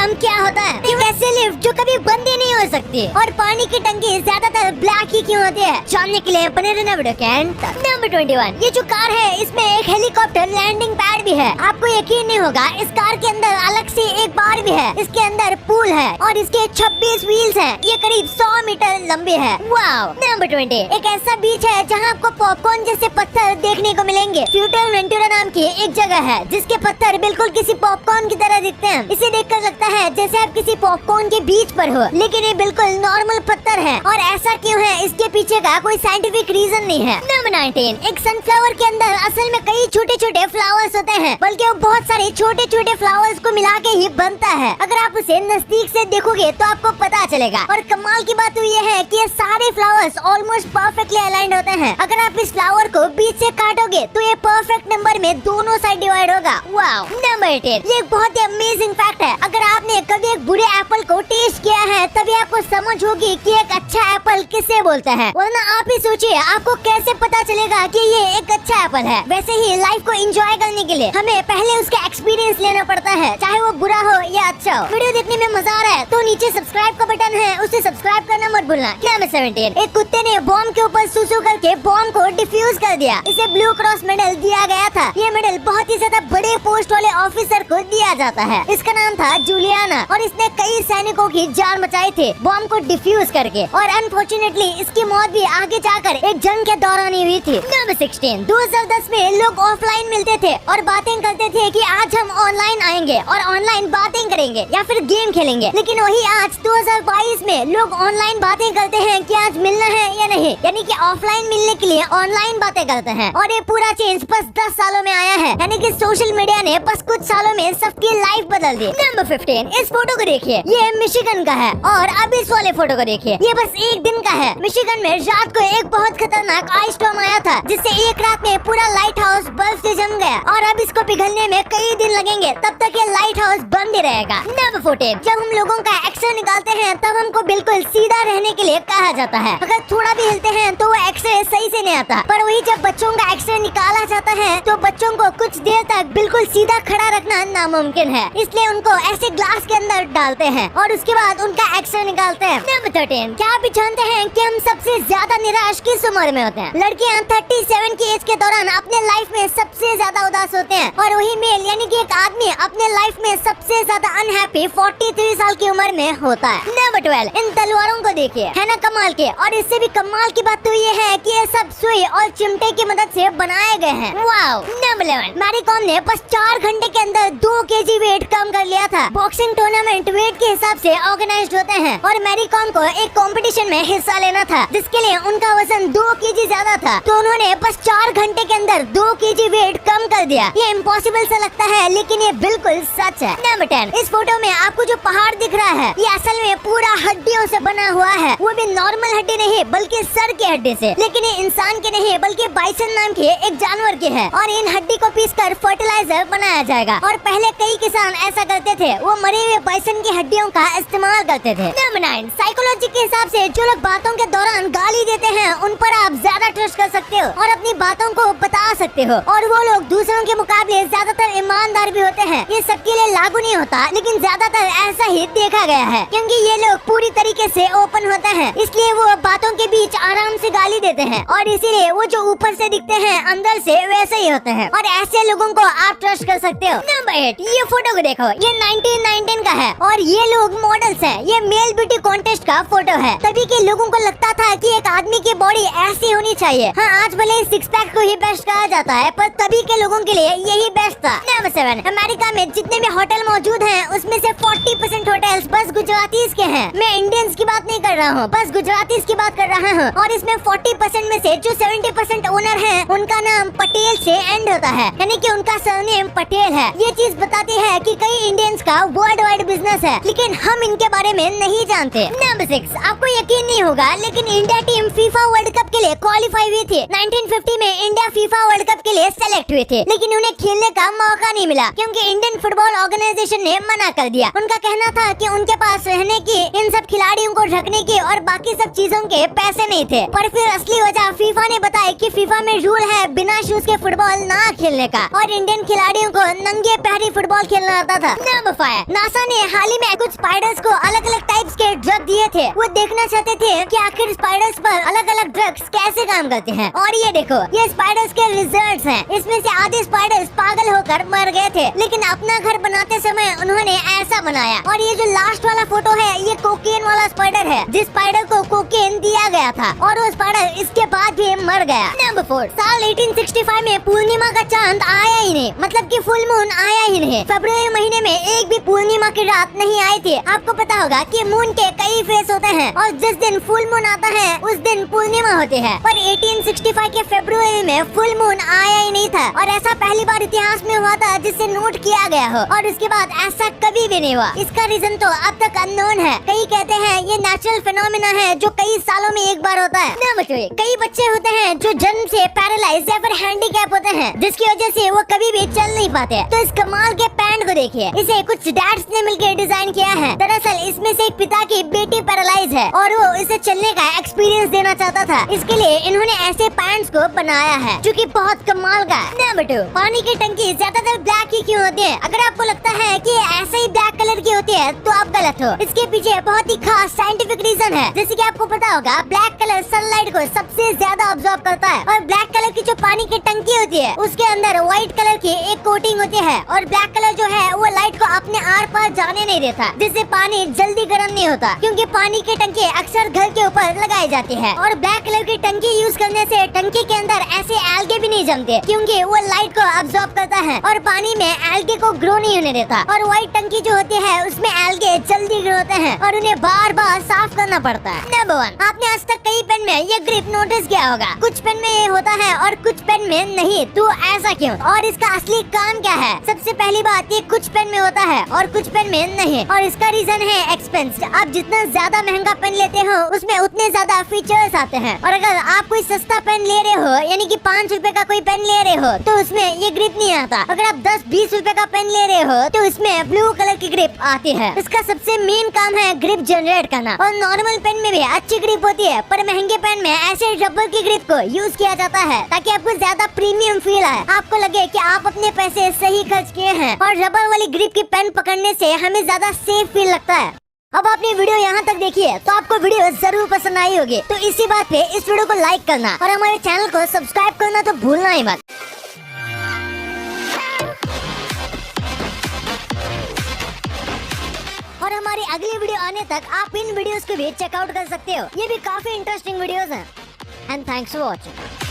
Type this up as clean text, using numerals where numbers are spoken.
नाम क्या होता है? एक ऐसी लिफ्ट जो कभी बंद ही नहीं हो सकती और पानी की टंकी ज्यादातर ब्लैक ही क्यों होती है? जानने के लिए बने रहना वीडियो के अंत तक। नंबर 21, ये जो कार है इसमें एक हेलीकॉप्टर लैंडिंग पैड भी है। आपको यकीन नहीं होगा, इस कार के अंदर अलग से एक बार भी है। इसके अंदर पूल है और इसके 26 व्हील्स हैं। ये करीब 100 मीटर लंबी है। वाव। नंबर 20, एक ऐसा बीच है जहाँ आपको पॉपकॉर्न जैसे पत्थर देखने को मिलेंगे। फ्यूटर वेंटूरा नाम की एक जगह है जिसके पत्थर बिल्कुल किसी पॉपकॉर्न की तरह दिखते हैं। इसे देखकर लगता है जैसे आप किसी पॉपकॉर्न के बीच पर हो, लेकिन ये बिल्कुल नॉर्मल पत्थर है। और ऐसा क्यों है, इसके पीछे का कोई साइंटिफिक रीजन नहीं है। नंबर 19, एक सनफ्लावर के अंदर असल में कई छोटे छोटे फ्लावर्स होते हैं, बल्कि वो बहुत सारे छोटे छोटे फ्लावर्स को मिला के ही बनता है। अगर आप उसे नजदीक से देखोगे तो आपको पता चलेगा। और कमाल की बात तो ये है कि ये सारे फ्लावर्स ऑलमोस्ट परफेक्टली अलाइंड होते हैं। अगर आप इस फ्लावर को बीच से काटोगे तो ये परफेक्ट नंबर में दोनों साइड डिवाइड होगा। वाव। नंबर 18, ये एक बहुत ही अमेजिंग फैक्ट है। अगर आपने कभी एक बुरे एप्पल को टेस्ट किया है तभी आपको समझ होगी कि एक अच्छा एप्पल किसे बोलते हैं, वरना आप ही सोचिए आपको कैसे पता चलेगा कि ये एक अच्छा एप्पल है। वैसे ही लाइफ को एंजॉय करने के लिए हमें पहले उसका एक्सपीरियंस लेना पड़ता है, चाहे वो बुरा हो या अच्छा हो। वीडियो देखने में मजा आ रहा है तो नीचे सब्सक्राइब का बटन है, उसे सब्सक्राइब करना मत भूलना। नंबर 17, एक कुत्ते ने बॉम्ब के ऊपर सुसु करके बॉम्ब को डिफ्यूज कर दिया। इसे ब्लू क्रॉस मेडल दिया गया था। ये मेडल बहुत ही ज्यादा बड़े पोस्ट वाले ऑफिसर को दिया जाता है। इसका नाम था जूलियाना और इसने कई सैनिकों की जान बचाई थी बॉम्ब को डिफ्यूज करके। और अनफॉर्चुनेटली इसकी मौत भी आगे जाकर एक जंग के दौरान ही हुई थी। नंबर 16, 2010 में लोग ऑफलाइन मिलते थे और बातें करते थे कि आज हम ऑनलाइन आएंगे और ऑनलाइन बातें करेंगे या फिर गेम खेलेंगे। लेकिन वही आज 2022 में लोग ऑनलाइन बातें करते हैं कि आज मिलना है या नहीं, यानी कि ऑफलाइन मिलने के लिए ऑनलाइन बातें करते हैं। और ये पूरा चेंज बस 10 सालों में आया है, यानी कि सोशल मीडिया ने बस कुछ सालों में सबकी लाइफ बदल दी। नंबर 15, इस फोटो को देखिए, ये मिशिगन का है। और अब इस वाले फोटो को देखिए, ये बस एक दिन का है। मिशिगन में रात को एक बहुत खतरनाक आइस स्टॉर्म आया था जिससे एक रात में पूरा लाइट हाउस बर्फ से जम गया और अब इसको पिघलने में कई दिन लगेंगे, तब तक ये लाइट हाउस बंद ही रहेगा। नंबर 14, जब हम लोगों का एक्सरे निकालते हैं तब हमको बिल्कुल सीधा रहने के लिए कहा जाता है। अगर थोड़ा भी हिलते हैं तो वो एक्सरे सही से नहीं आता। पर वही जब बच्चों का एक्सरे निकाला जाता है तो बच्चों को कुछ देर तक बिल्कुल सीधा खड़ा रखना नामुमकिन है, इसलिए उनको ऐसे ग्लास के अंदर डालते हैं और उसके बाद उनका एक्सरे निकालते हैं। नंबर 13, क्या आप जानते हैं कि हम सबसे ज्यादा निराश किस उम्र में होते हैं? लड़कियां 37 की एज के दौरान अपने लाइफ में सबसे ज्यादा उदास होते हैं और वही मेल यानी कि एक आदमी अपने लाइफ में सबसे ज्यादा अनहैप्पी 43 साल की उम्र में होता है। नंबर 12, इन तलवारों को देखिए, है ना कमाल के। और इससे भी कमाल की बात तो ये है कि ये सब सुई और चिमटे की मदद से बनाए गए हैं। वाव। नंबर 11, मैरी कॉम ने बस 4 घंटे के अंदर 2 kg वेट कम कर लिया था। बॉक्सिंग टूर्नामेंट वेट के हिसाब से ऑर्गेनाइज्ड होते हैं और मैरी कॉम को एक कंपटीशन में हिस्सा लेना था जिसके लिए उनका वजन 2 kg ज्यादा था, तो उन्होंने बस 4 घंटे के अंदर 2 kg वेट कम कर दिया। ये इम्पॉसिबल सा लगता है लेकिन ये बिल्कुल सच है। नंबर 10, इस फोटो में आपको जो पहाड़ दिख रहा है ये असल में पूरा हड्डियों से बना हुआ है, वो भी नॉर्मल हड्डी नहीं बल्कि सर की हड्डी से। लेकिन ये इंसान के नहीं बल्कि बाइसन नाम के एक जानवर की है और इन हड्डी को पीसकर फर्टिलाइजर बनाया जाएगा। और पहले कई किसान ऐसा करते थे, वो मरे हुए बाइसन की हड्डियों का इस्तेमाल करते थे। नंबर 9, साइकोलॉजी के हिसाब से जो लोग बातों के दौरान गाली देते हैं उन पर आप ज्यादा ट्रस्ट कर सकते हो और अपनी बातों को बता सकते हो और वो लोग दूसरों के मुकाबले ज्यादातर ईमानदार भी होते हैं। ये सबके लिए लागू नहीं होता लेकिन ज्यादातर ऐसा ही देखा गया है क्योंकि ये लोग पूरी तरीके से ओपन होते हैं, इसलिए वो बातों के बीच आराम से गाली देते हैं और इसीलिए वो जो ऊपर से दिखते हैं अंदर से वैसे ही होते हैं और ऐसे लोगों को आप ट्रस्ट कर सकते हो। नंबर 8, ये फोटो को देखो, ये 1919 का है और ये लोग मॉडल्स हैं। ये मेल ब्यूटी कॉन्टेस्ट का फोटो है। तभी के लोगों को लगता था कि एक आदमी की बॉडी ऐसी होनी चाहिए। हाँ, आज भले ही 6 पैक को ही बेस्ट कहा जाता है पर तभी के लोगों के लिए यही बेस्ट था। नंबर 7, अमेरिका में जितने भी होटल मौजूद हैं उसमें से 40% होटल्स बस गुजरातीज के हैं। मैं इंडियंस की बात नहीं कर रहा हूँ, बस गुजरातीज की बात कर रहा हूँ। और इसमें 40% में से जो 70% ओनर हैं उनका नाम पटेल से एंड होता है, यानी कि उनका सरनेम पटेल है। ये चीज बताती है कि कई इंडियंस का वर्ल्ड वाइड बिजनेस है लेकिन हम इनके बारे में नहीं जानते। नंबर 6, आपको यकीन नहीं होगा लेकिन India team FIFA world cup के लिए क्वालिफाई हुई थी। 1950 में इंडिया फीफा वर्ल्ड कप के लिए सेलेक्ट हुए थे लेकिन उन्हें खेलने का मौका नहीं मिला क्योंकि इंडियन फुटबॉल ऑर्गेनाइजेशन ने मना कर दिया। उनका कहना था कि उनके पास रहने की, इन सब खिलाड़ियों को रखने की और बाकी सब चीजों के पैसे नहीं थे। पर फिर असली वजह फीफा ने बताई कि फीफा में रूल है बिना शूज के फुटबॉल ना खेलने का और इंडियन खिलाड़ियों को नंगे पैरी फुटबॉल खेलना आता था। नंबर 5, नासा ने हाल ही में कुछ स्पाइडर्स को अलग अलग टाइप्स के ड्रग दिए थे। वो देखना चाहते थे कि आखिर स्पाइडर्स पर अलग अलग ड्रग्स कैसे काम करते हैं। और ये देखो, ये स्पाइडर्स के रिजल्ट्स हैं। इसमें से आधे स्पाइडर्स पागल होकर मर गए थे, लेकिन अपना घर बनाते समय उन्होंने ऐसा बनाया। और ये जो लास्ट वाला फोटो है, ये कोकेन वाला स्पाइडर है, जिस स्पाइडर को कोकेन दिया गया था और वो स्पाइडर इसके बाद भी मर गया। नंबर 4, साल 1865 में पूर्णिमा का चांद आया ही नहीं, मतलब कि फुल मून आया ही नहीं। फरवरी महीने में एक भी पूर्णिमा की रात नहीं आई थी। आपको पता होगा कि मून के कई फेस होते हैं और जिस दिन फुल मून आता है उस दिन पूर्णिमा होती है, पर 1865 के फरवरी में फुल मून आया ही नहीं था। और ऐसा पहली बार इतिहास में हुआ था जिसे नोट किया गया हो, और उसके बाद ऐसा कभी भी नहीं हुआ। इसका रीजन तो अब तक अननोन है। कई कहते हैं ये नेचुरल फिनोमिना है जो कई सालों में एक बार होता है। नंबर 3, कई बच्चे होते हैं जो जन्म से पैरालाइज या फिर हैंडीकैप होते हैं, जिसकी वजह से वो कभी भी चल नहीं पाते। तो इस कमाल के पैंट को देखिए, इसे कुछ डैड्स ने मिलकर डिजाइन किया है। दरअसल इसमें से एक पिता की बेटी पैरालाइज है और वो इसे चलने का एक्सपीरियंस देना चाहता था। इसके लिए इन्होंने ऐसे पैंट्स को बनाया है जो कि बहुत कमाल का है। नंबर 2, पानी की टंकी ज्यादातर ब्लैक ही क्यों होती है? अगर आपको लगता है कि ऐसे ही ब्लैक कलर की होती है तो आप गलत हो। इसके पीछे बहुत ही खास साइंटिफिक रीजन है। जैसे कि आपको पता होगा, ब्लैक कलर सनलाइट को सबसे ज्यादा ऑब्जॉर्व करता है और ब्लैक कलर की जो पानी की टंकी होती है उसके अंदर व्हाइट कलर की एक कोटिंग होती है और ब्लैक कलर जो है वो लाइट को अपने आर पार जाने नहीं देता, जिससे पानी जल्दी गर्म नहीं होता। क्योंकि पानी की टंकी अक्सर घर के ऊपर लगाई जाती है और ब्लैक कलर की टंकी यूज करने से टंकी के अंदर ऐसे एल्गे भी नहीं जमते, क्योंकि वो लाइट को अब्सॉर्ब करता है और पानी में एल्गे को ग्रो नहीं होने देता। और व्हाइट टंकी जो होती है उसमें एल्गे जल्दी ग्रो होते हैं और उन्हें बार बार साफ करना पड़ता है। नंबर 1, आपने आज तक कई पेन में ये ग्रिप नोटिस किया होगा। कुछ पेन में ये होता है और कुछ पेन में नहीं, तो ऐसा क्यों और इसका असली काम क्या है? सबसे पहली बात, ये कुछ पेन में होता है और कुछ पेन में नहीं, और इसका रीजन है एक्सपेंस। आप जितना ज्यादा महंगा पेन लेते हो उसमें उतने ज्यादा फीचर्स आते हैं। और अगर आप कोई सस्ता पेन ले रहे हो, यानी कि 5 रुपए का कोई पेन ले रहे हो, तो उसमें ये ग्रिप नहीं आता। अगर आप 10-20 रुपए का पेन ले रहे हो तो उसमें ब्लू कलर की ग्रिप आती है। इसका सबसे मेन काम है ग्रिप जनरेट करना। और नॉर्मल पेन में भी अच्छी ग्रिप होती है, पर महंगे पेन में ऐसे रबर की ग्रिप को यूज किया जाता है ताकि आपको ज्यादा प्रीमियम फील आए, आपको लगे कि आप अपने पैसे सही खर्च किए हैं। और रबर वाली ग्रिप की पेन पकड़ने से हमें ज्यादा सेफ फील लगता है। अब आपने वीडियो यहाँ तक देखी है तो आपको वीडियो जरूर पसंद आई होगी। तो इसी बात पे इस वीडियो को लाइक करना और हमारे चैनल को सब्सक्राइब करना तो भूलना ही मत। और हमारी अगली वीडियो आने तक आप इन वीडियोस को भी चेकआउट कर सकते हो। ये भी काफी इंटरेस्टिंग वीडियोस हैं। And thanks for watching.